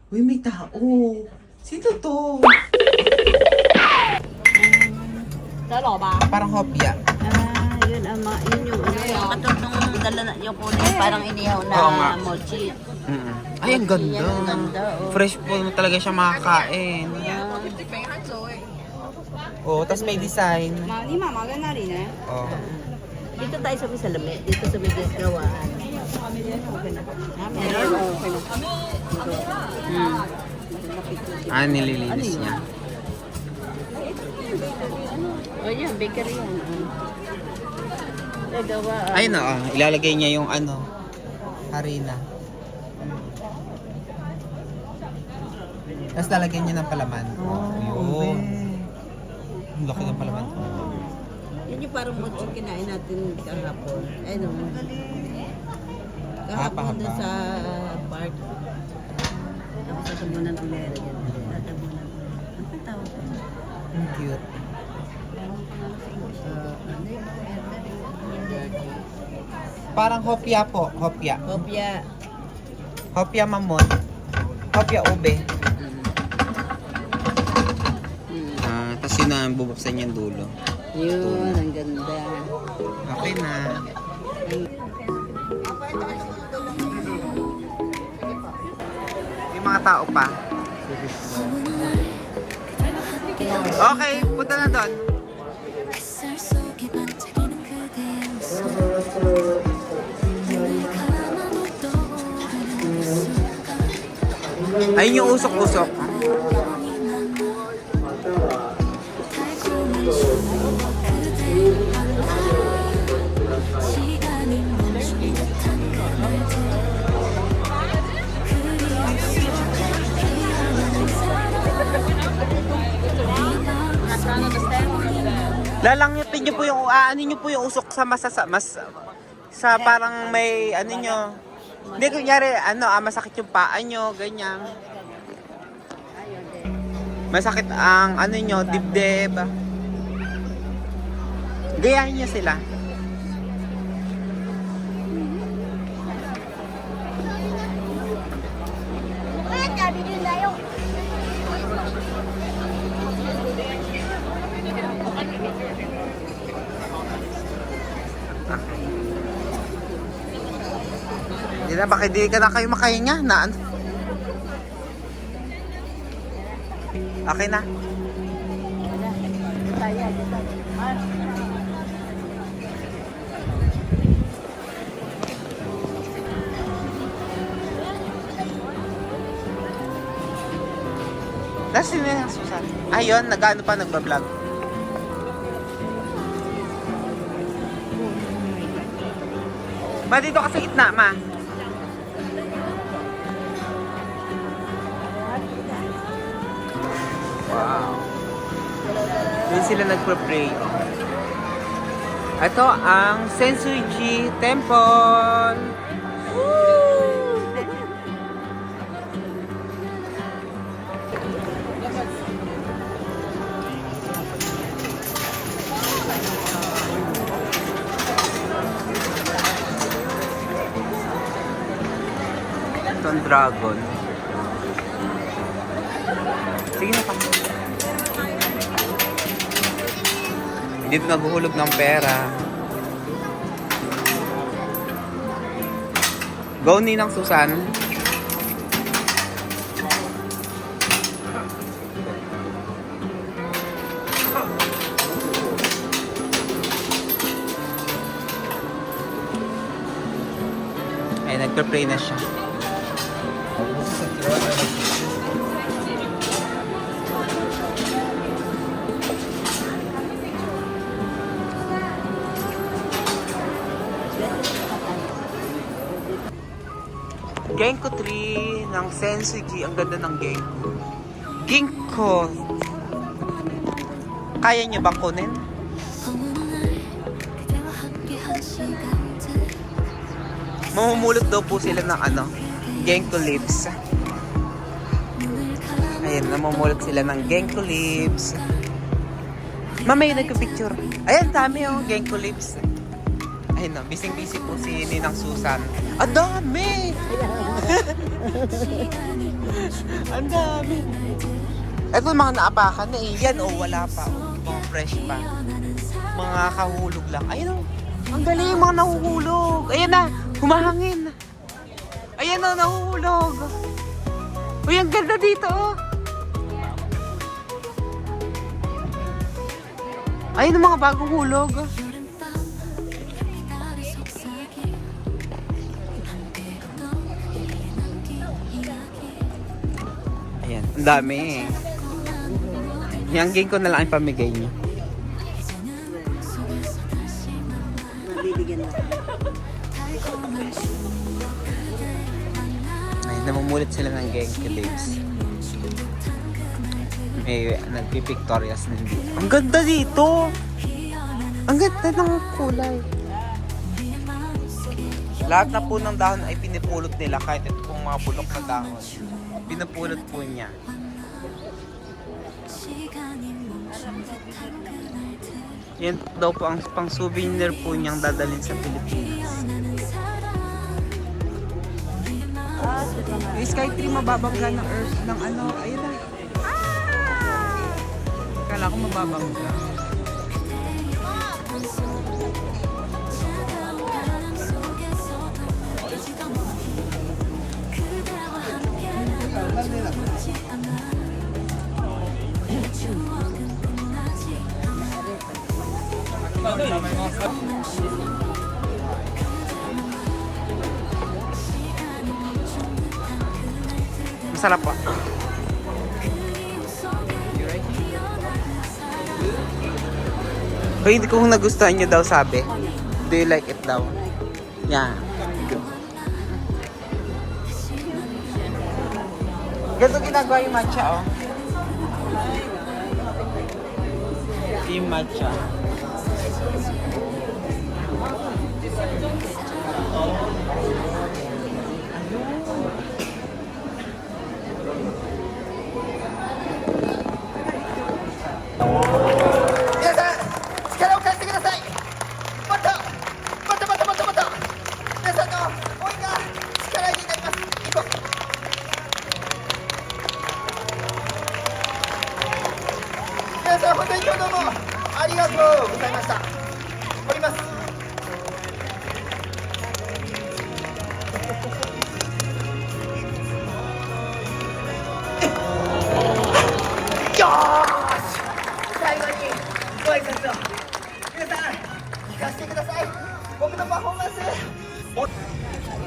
Uy, may tao. Sino to? Talo ba? Parang hopya. Yun yung katutong dala na yung kunin parang inihaw na Oo nga. mochi. Ay, ang ganda. Ang ganda, oh. Fresh po talaga siya makakain. Oh, tas may design. Lima, maganda rin eh. Oh. Dito tayo sa may salamin. Dito sa may gawaan. Meron? Okay na. Nililinis niya. Oh, yan. Bakery yan. Gawaan. Ayun na, ilalagay niya yung harina. Tapos lalagyan niya ng palaman. Yun. Ang laki ng palaman. Yan yung parang mochi kinain natin kahapon. Ayun. Kahapon doon sa park. Tapos tatabunan ulit. Tatabunan ulit. Ano ang tawag ko? Ang cute. Parang hopya po. Hopya. Kopya. Hopya mamon. Hopya ube. Tapos yun na, bubuksan yung dulo. Yun, ang ganda. Okay na. May mga tao pa. Okay, punta na doon. Ayun yung usok-usok. Lalangyatin niyo po yung niyo po yung usok sa sa parang may niyo. Hindi kunyari masakit yung paa niyo, ganyan. Masakit ang niyo, dibdib. Gayahin niyo sila. Hindi na, baka di ka na kayo makahinga na ano. Okay na. Last yun na, Susan. Ayun, nag-ano pa, nagbablog. Ma, dito ka sa gitna, ma. Wow. Doon sila nagpa-pray. Ito ang Sensuji Temple. Woo! Ito ang dragon. Sige na pa. Dito naghuhulog ng pera. Go ni ng Susan. Ay, nagpa-pray na siya. Ginkgo tree ng Sensuji. Ang ganda ng ginkgo. Ginkgo. Kaya niyo bang kunin? Mamumulot daw po sila ng ginkgo leaves. Ayan, namumulot sila ng ginkgo leaves. Mamaya nagka-picture. Ayan, dami ginkgo leaves. Ayun, busy-busy po si Ninang Susan. Ang dami! Ang dami! Ito mga naapakan na eh. Yan oh, wala pa. Oh. Mga fresh pa. Mga kahulog lang. Ayun oh. Ang galing mga nahuhulog. Ayan na, humahangin. Ayan oh, nahuhulog. Uy, ang ganda dito oh. Ayun ang mga bagong hulog. Ayan, ang dami eh. Yung game ko na lang ipamigay niyo. Nabibigyan na. Ay, namumulit sila ng gang kay babes. May nagpipictorias na dito. Ang ganda dito! Ang ganda ng kulay. Lahat na po ng dahon ay pinipulot nila kahit ito pong mga bulok na dahon. Pinupulot po niya. Yan daw po ang pang souvenir po niyang dadalhin sa Pilipinas. Yung Skytree mababangga ng earth ng ano, ayun na. Kala ko mababangga. Masarap pa. Kung hindi ko nagustuhan nyo daw sabi. Do you like it daw? Yeah. Ganito ginagawa yung matcha, oh. Yung matcha.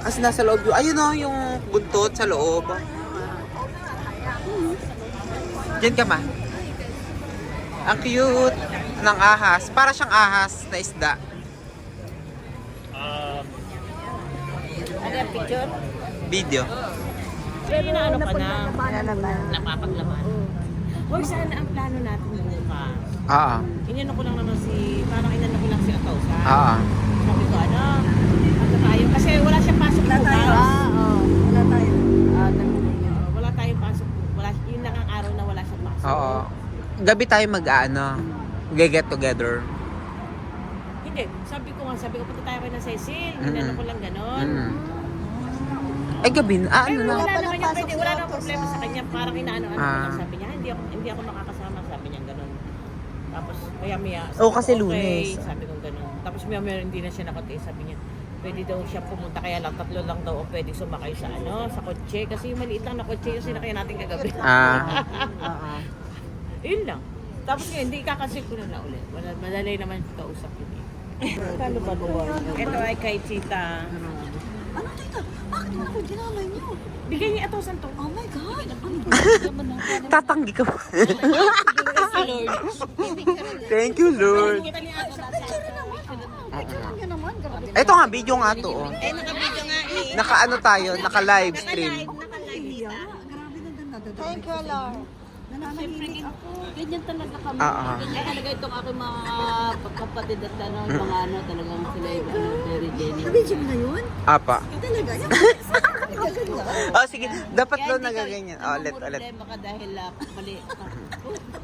As nasa loob yun. Ayun o, yung buntot sa loob. Diyan ka ma. Ang cute ng ahas. Para siyang ahas na isda. Ano yung picture? Video. Pero na ano ka na, napapaglaman. Hoy, sana ang plano natin bukas. Inano ko lang naman parang inano ko lang si Atausa. Sabi ko, ano tayo? Kasi wala siyang pasok bukas. Wala tayo. Wala tayong pasok. Yun lang ang araw na wala siyang pasok. Oo. Gabi tayo get together. Hindi. Sabi ko, punta tayo kay na Cecil. Inano ko lang ganon. Ay, gabi na. Ano na? Wala naman niya pwede. Wala namang problema sa kanya. Parang inaano-ano ko lang sabi niya. Hindi ako makakasama. Sabi niya ganon. Tapos, maya-maya. Kasi Lunes. Sabi ko ganon. Tapos maya-maya hindi na siya nakatiis. Sabi niya, pwede daw siya pumunta. Kaya lang, 3 lang daw o pwede sumakay sa sa kotse. Kasi yung maliit lang na kotse yung sinakay natin kagabi. Yun lang. Tapos ngayon, hindi kakasil ko na ulit. Madalay naman kausap yun eh. Paano ba buwan? Ito ay kay Tita. Ano tita? Bakit mo ako ginamay niyo? Bigay niya atosan to. Oh my God! Tatanggi ka. Thank you, Lord. Yan naman, grabe. Ito nga, video nga to. Oh. Naka-video nga eh. Naka-ano tayo, naka-live stream. Grabe na din nadadala. Thank you, Lord. Nananahimik ako. Ganyan talaga kami. Oo. Ganyan talaga itong aking mga kapatid at mga talagang sila yung very genuine. Nabidyo mo na yun? Apa. Talaga? Yan. Oh, sige. Dapat daw nagaganyan. Oh, ulit. Problema ka dahil mali ka.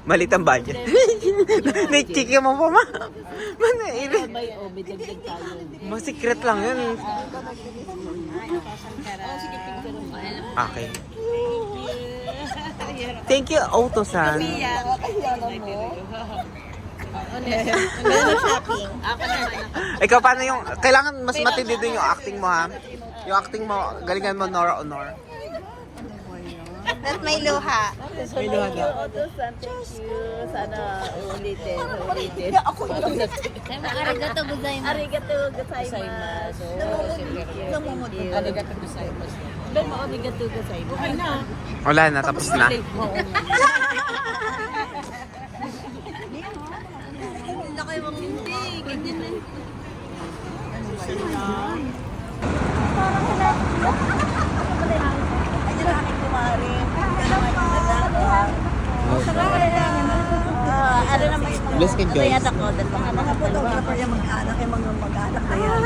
Malit ang budget. Nag-chiki mo pa, ma. May dagdag tayo. Secret lang yun. Okay. Thank you, Auto-san. Ikaw, paano yung... Kailangan mas matindi din yung acting mo, ha? Yung acting mo, galingan mo, Nora Honor. At may luha. May luha daw. Sana ulitin. Arigato gozaimasu. Arigato gozaimasu. Arigato gozaimasu. Arigato gozaimasu. Okay na. Wala na, tapos na. Hindi kayo hindi. Ganyan na. Ano naman yung Bless ka, Joyce. ako, dahil mga photographer yung mag-anak, yung mga mag-anak na yan.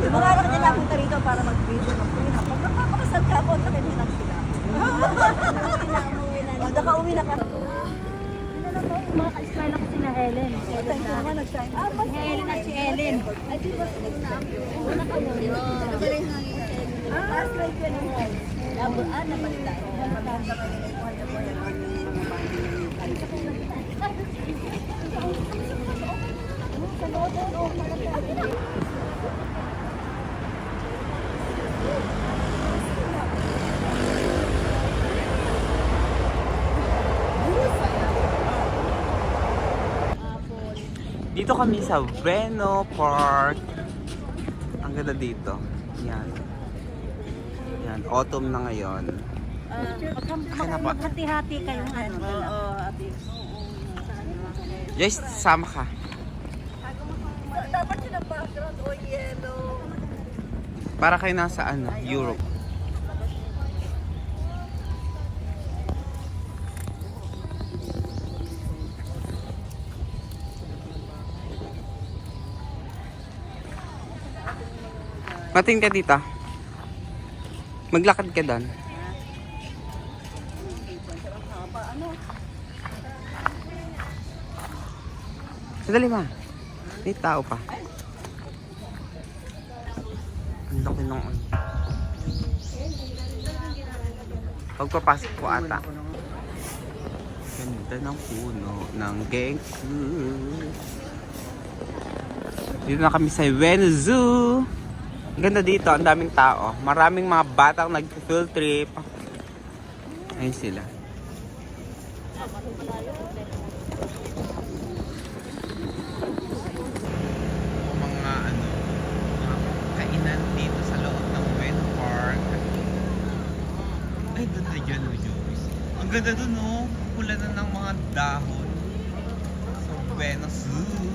Yung mga anak nila napunta rito para mag-video ng Pina. Pag napapakasal ka po, sa kanya lang sila. Nakauwi na ka. Mga ka-smile ako sina Ellen. Si Ellen at si Ellen. Una ka mo. Last night yun ang hall. Nabalita. Dito kami sa Ueno Park. Ang ganda dito. Yan. Yan, autumn na ngayon. Hati-hati kayong ano. Joyce, sama ka. Dapat yun ang background o yellow. Para kayo nasa ano, Europe. Mating ka dito. Maglakad ka doon. Sadali ma. May tao pa. Ang laki ng ano. Pagpapasok ko ata. Ganda ng puno ng Genku. Dito na kami sa Ueno Zoo. Ang ganda dito, ang daming tao. Maraming mga batang nag-field trip. Ayun sila. Mga ano, mga kainan dito sa loob ng Ueno Park. Ay, ganda dyan, Joyce. Ang ganda dun, oh. Pula na ng mga dahon. So, Ueno Zoo.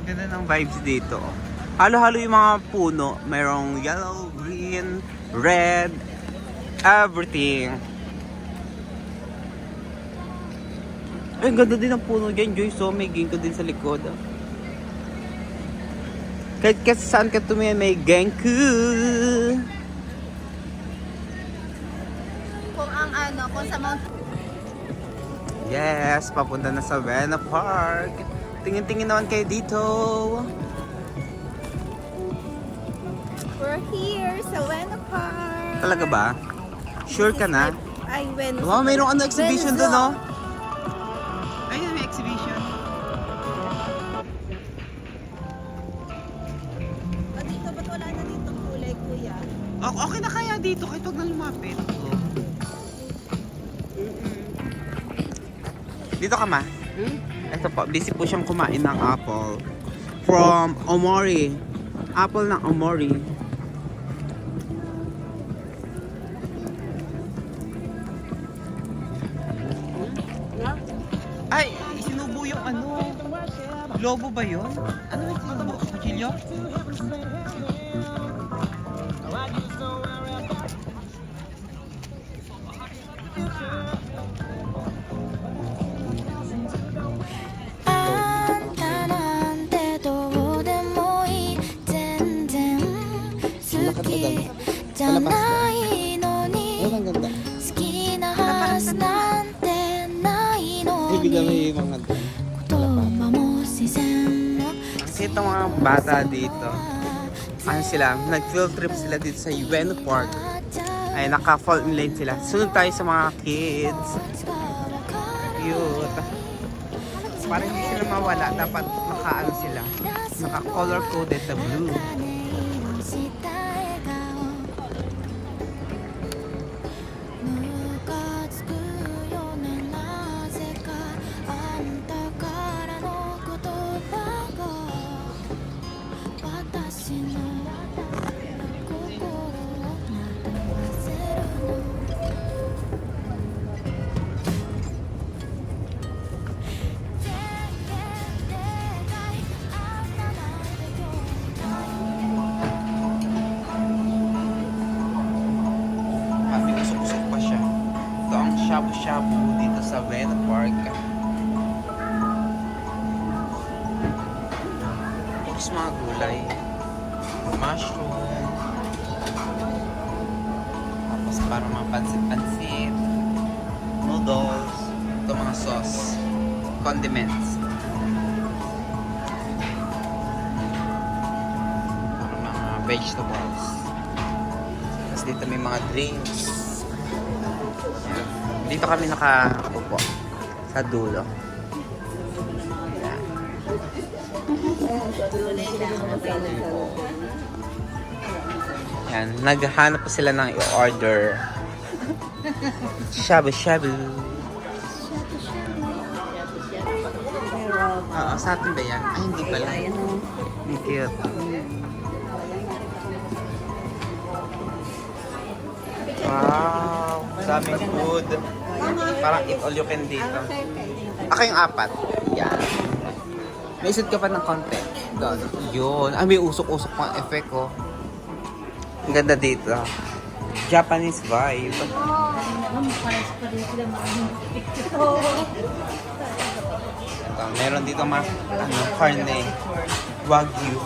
Ganda ng vibes dito. Halo-halo yung mga puno. Mayroong yellow, green, red, everything. Ay, ganda din ang puno dyan, Joyce. So, may ginkgo din sa likod. Kahit kasi saan ka tumingin, may Genku. Kung ang ano, kung sa Mount... Yes, papunta na sa Ueno Park. Tingin-tingin naman kayo dito. We're here sa Ueno Park. Talaga ba? Sure ka na? Ay, Ueno. Wow, mayroong ano exhibition Ueno. doon, no? Ayun, may exhibition. O dito, ba't wala na dito kulay, kuya? Okay na kaya dito, kahit huwag na lumapit. Dito ka ma? Ito po, busy po siyang kumain ng apple. From Omori. Apple ng Omori. Ay, isinubo yung ano. Lobo ba yun? Ano yung sinubo? Kuchilyo? maliit na mga bata dito. Ano sila, nag-field trip sila dito sa Ueno Park. Ay, naka-fall in line sila. Sunod tayo sa mga kids. Cute. Para hindi sila mawala, dapat naka-ano sila. Naka-color coded na blue. Usok-usok pa siya. Ito ang shabu-shabu dito sa Ueno Park. Puros mga gulay. Mushroom. Tapos para mga pansit-pansit. Noodles. Ito mga sauce. Condiments. Para mga vegetables. Tapos dito may mga drinks. Dito kami nakaupo sa dulo. Yan, naghahanap pa sila ng i-order. Shabu-shabu. Oo, sa atin ba yan? Ay, hindi pala. Ang cute. Wow, daming food. Parang eat all you can dito. Ako yung 4. Yan. May isod ka pa ng konti. Doon. Yun. Ay, may usok-usok pang effect, oh. Ang ganda dito. Japanese vibe. Ito, meron dito mga carne. Wagyu.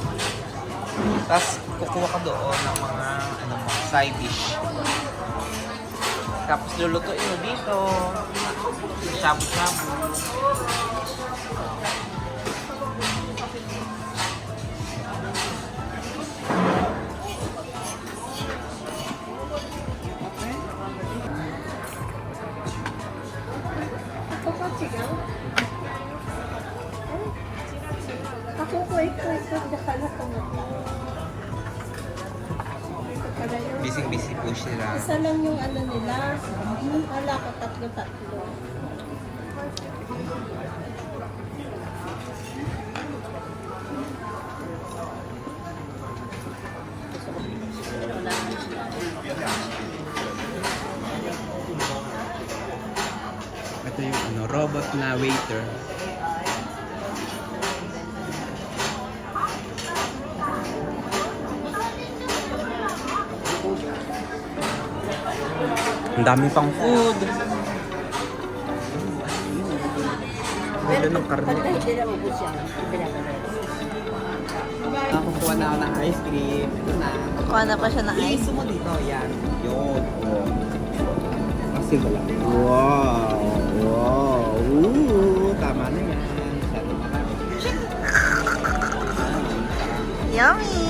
Tapos, kukuha ka doon ng mga side dish. Tapos lulutuin mo dito. Shabu-shabu. Ako po ito nakala ko na. Busy-busy po sila. Isa lang yung ano nila. Wala ko tatlo-tatlo. Ito yung robot na waiter. Ang dami pang food. Wala ng karne. Nakakuha na ako ng ice cream. Ito na. Kuha na pa siya ng ice. Iso mo dito. Yan. Yun. Oh. Kasi wala. Wow. Wow. Ooh. Tama na yan. Masyado marami. Yummy!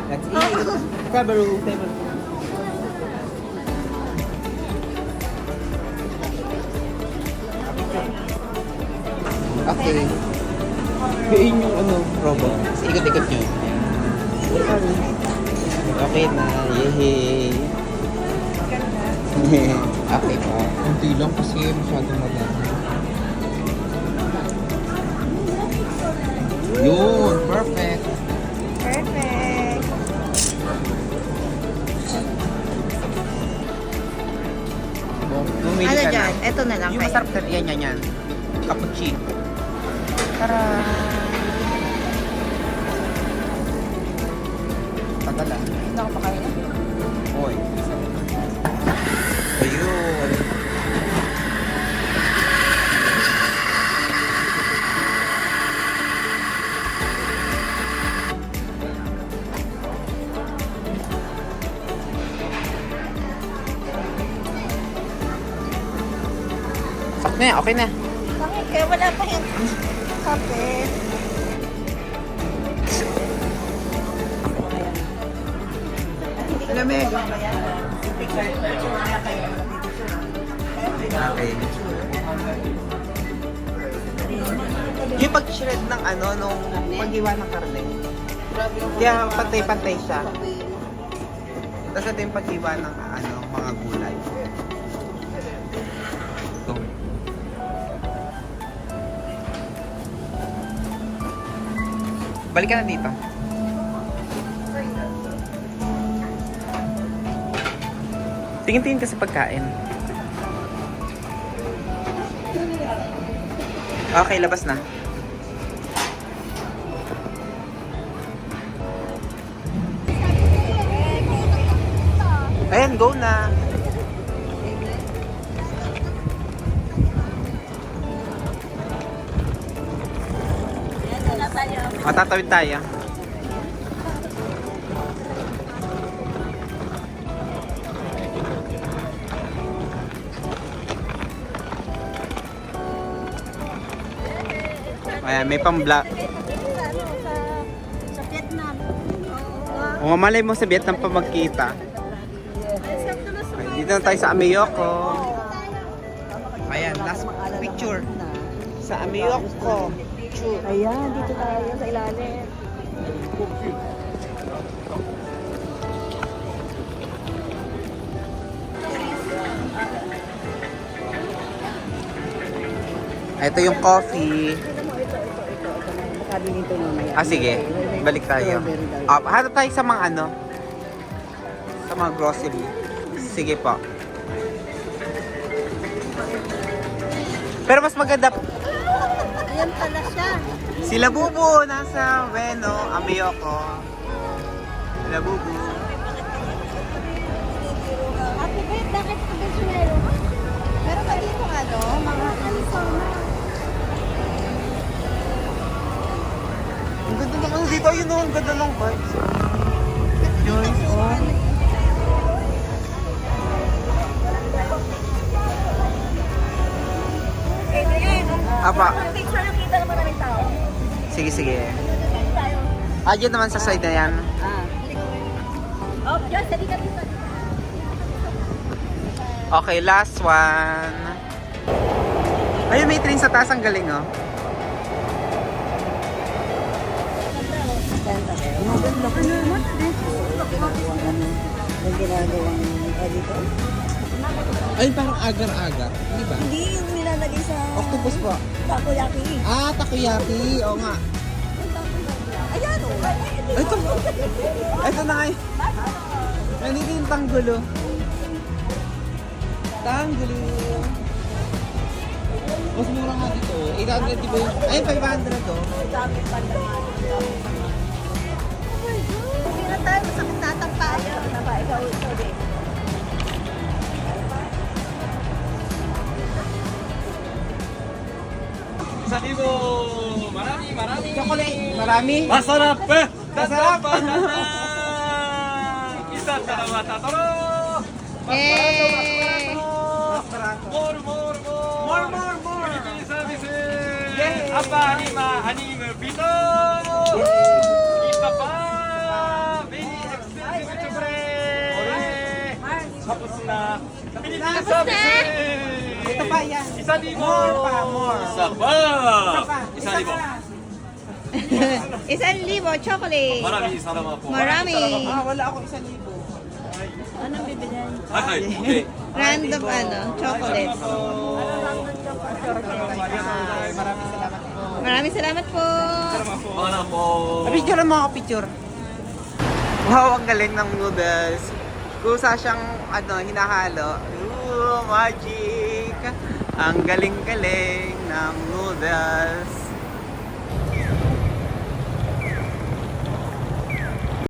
Let's eat. Tabaru. Tabaru. Okay. Yun yung robot. Ikot-ikot nyo. Okay na. Yehey. Okay pa. Kunti lang kasi masyadong madami. Yun. Perfect. Perfect! Bumili Ano ka dyan? na. Ito na lang. Yung masarap na yan. Cappuccino. Tara! Patala. Hindi ako pa kayo. Oy. Ayun. Sak na, okay na. Bakit kaya wala pa yan? kape. Lamig. Okay. Yung pag-shred ng ano, nung paghiwa ng karne. Kaya pantay-pantay siya. Tapos ito yung paghiwa ng ano, mga gulay. Ito. Balik ka na dito. Tingin-tingin ka sa pagkain. Okay, labas na. Ayan, go na. Matatawid tayo. Ayan, may pang-black. Sa Vietnam. O, malay mo sa Vietnam pa magkita. Okay, dito na tayo sa Ameyoko. Ayan, last picture. Sa Ameyoko. Picture. Ayan, dito tayo sa ilalim. Ito yung coffee. Baka din ito mamaya. Ah, sige. Balik tayo. Hanap tayo sa mga ano? Sa mga grocery. Sige po. Pero mas maganda. Ayan pala siya. Sila Bubu nasa Ueno, Ameyoko. Sila Bubu. Ate Beth, bakit ka ba sumero? Meron ba dito ano? Mga Ang ganda ng ano dito. Ayun o, ang ganda ng vibes. Joyce, oh. Apa. picture yung kita naman ng tao. Sige, sige. Diyan naman sa side na yan. Oh, just dali ka dito. Okay, last one. Ayun, may train sa taas. Ang galing, oh. Yung ginagawang dito? Ayun, parang agar-agar. Di ba? Hindi yung nilalagay sa Octopus po. takoyaki. Ah, takoyaki. Oo nga. Ayan o. Ito. Ito na kayo. Nandito yung tanggulo. Tanggulo. Mas mura nga dito. 800 di ba yun? Ayun, 500 to. Hindi na tayo masakit natampayan. Naba, ikaw din. Salibo! Marami, marami! Chocolate. Marami. Masarap! Masarap. Isang dalawa, tatlo! Yay! More, more, more! More, more, more! Philippine services! Yay! Apa, lima, anim, pito! Isa pa! Very expensive chocolate! Tapos na! Philippine services! Ito pa yan. Isa libo! More pa, more. Isa pa! Isa libo! pa. 1,000 chocolate. Maraming salamat po. Marami. Wala ako 1,000. Anong bibilin? Ay, okay. Random chocolate. Maraming salamat po. Para po. Picture mo ako, picture. Wow, ang galing ng noodles. Kusa siyang hinahalo. Ooh, magic. Ang galing-galing ng noodles.